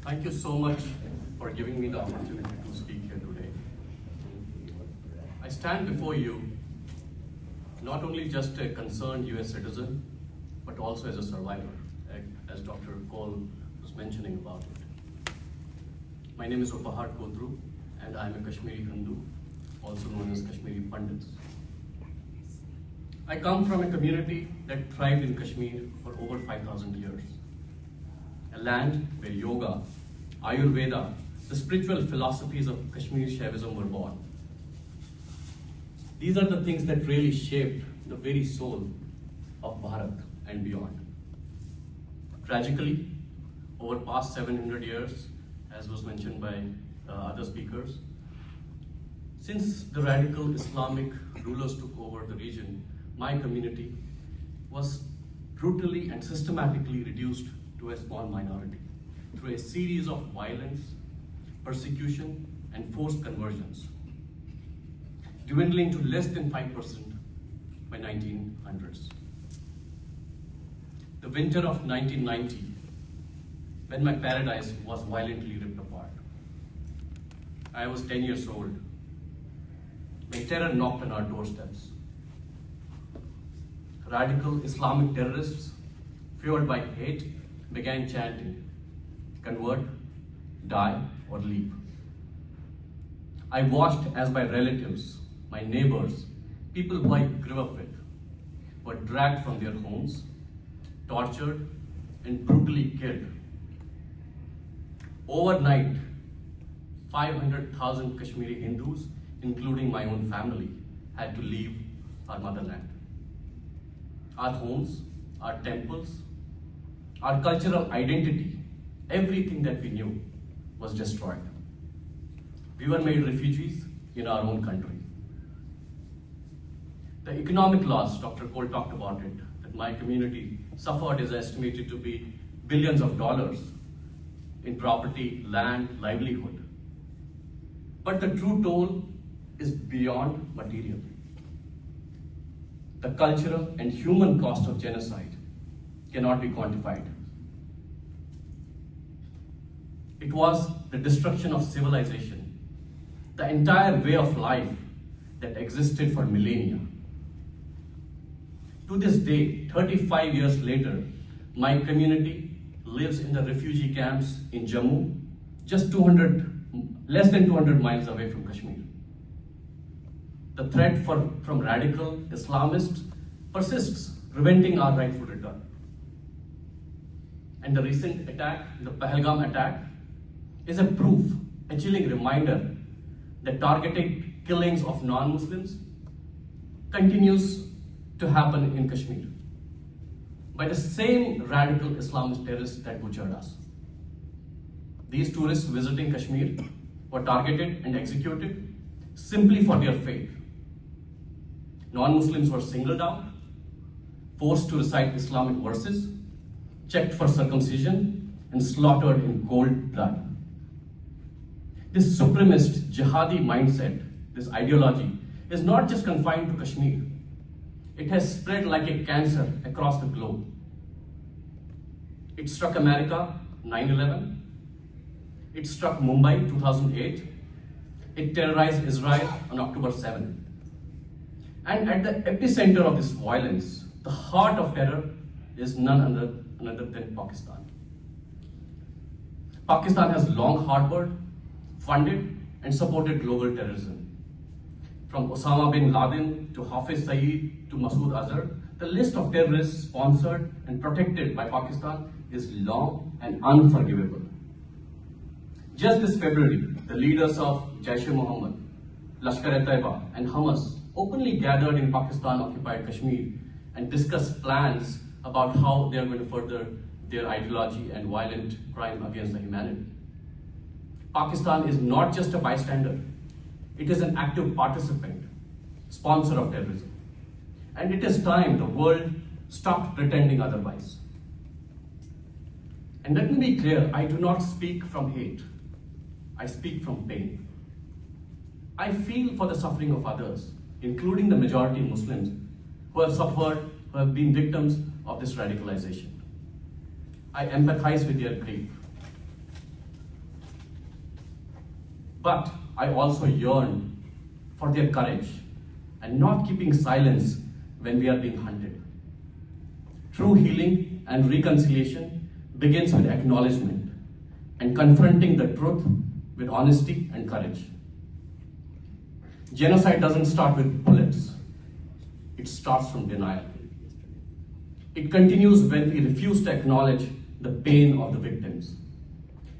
Thank you so much for giving me the opportunity to speak here today. I stand before you not only just a concerned US citizen, but also as a survivor, as Dr. Cole was mentioning about it. My name is Uphaar Kotru, and I'm a Kashmiri Hindu, also known as Kashmiri Pandits. I come from a community that thrived in Kashmir for over 5,000 years. A land where yoga, Ayurveda, the spiritual philosophies of Kashmiri Shaivism were born. These are the things that really shaped the very soul of Bharat and beyond. Tragically, over past 700 years, as was mentioned by other speakers, since the radical Islamic rulers took over the region, my community was brutally and systematically reduced to a small minority through a series of violence, persecution, and forced conversions, dwindling to less than 5% by 1900s. The winter of 1990, when my paradise was violently ripped apart. I was 10 years old when terror knocked on our doorsteps. Radical Islamic terrorists, fueled by hate, began chanting, "Convert, die, or leave." I watched as my relatives, my neighbors, people who I grew up with, were dragged from their homes, tortured, and brutally killed. Overnight, 500,000 Kashmiri Hindus, including my own family, had to leave our motherland. Our homes, our temples, our cultural identity, everything that we knew was destroyed. We were made refugees in our own country. The economic loss, Dr. Cole talked about it, that my community suffered is estimated to be billions of dollars in property, land, livelihood. But the true toll is beyond material. The cultural and human cost of genocide cannot be quantified. It was the destruction of civilization, the entire way of life that existed for millennia. To this day, 35 years later, my community lives in the refugee camps in Jammu, just less than 200 miles away from Kashmir. The threat from radical Islamists persists, preventing our rightful return. And the recent attack, the Pahalgam attack, is a proof, a chilling reminder that targeted killings of non-Muslims continues to happen in Kashmir by the same radical Islamist terrorists that butchered us. These tourists visiting Kashmir were targeted and executed simply for their faith. Non-Muslims were singled out, forced to recite Islamic verses, checked for circumcision, and slaughtered in cold blood. This supremacist jihadi mindset, this ideology, is not just confined to Kashmir. It has spread like a cancer across the globe. It struck America, 9/11. It struck Mumbai, 2008. It terrorized Israel on October 7. And at the epicenter of this violence, the heart of terror, is none other than Pakistan. Pakistan has long harbored, funded, and supported global terrorism. From Osama bin Laden to Hafiz Saeed to Masood Azhar, the list of terrorists sponsored and protected by Pakistan is long and unforgivable. Just this February, the leaders of Jaish-e-Mohammed, Lashkar-e-Taiba, and Hamas openly gathered in Pakistan-occupied Kashmir and discussed plans about how they are going to further their ideology and violent crime against the humanity. Pakistan is not just a bystander, it is an active participant, sponsor of terrorism. And it is time the world stopped pretending otherwise. And let me be clear, I do not speak from hate, I speak from pain. I feel for the suffering of others, including the majority Muslims who have suffered, who have been victims of this radicalization. I empathize with their grief. But I also yearn for their courage and not keeping silence when we are being hunted. True healing and reconciliation begins with acknowledgement and confronting the truth with honesty and courage. Genocide doesn't start with bullets. It starts from denial. It continues when we refuse to acknowledge the pain of the victims.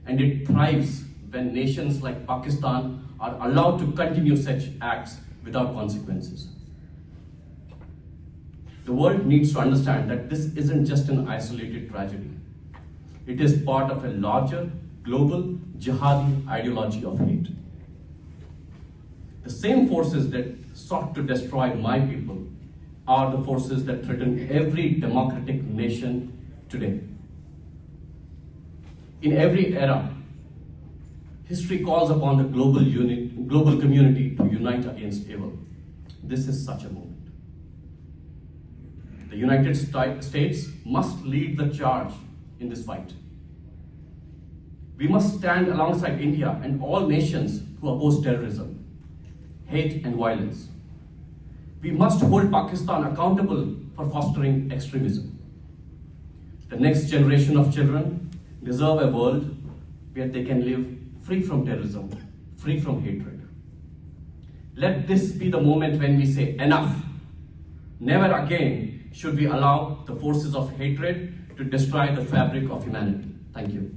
And it thrives when nations like Pakistan are allowed to continue such acts without consequences. The world needs to understand that this isn't just an isolated tragedy. It is part of a larger global jihadi ideology of hate. The same forces that sought to destroy my people are the forces that threaten every democratic nation today. In every era, history calls upon the global community to unite against evil. This is such a moment. The United States must lead the charge in this fight. We must stand alongside India and all nations who oppose terrorism, hate and violence. We must hold Pakistan accountable for fostering extremism. The next generation of children deserve a world where they can live free from terrorism, free from hatred. Let this be the moment when we say enough. Never again should we allow the forces of hatred to destroy the fabric of humanity. Thank you.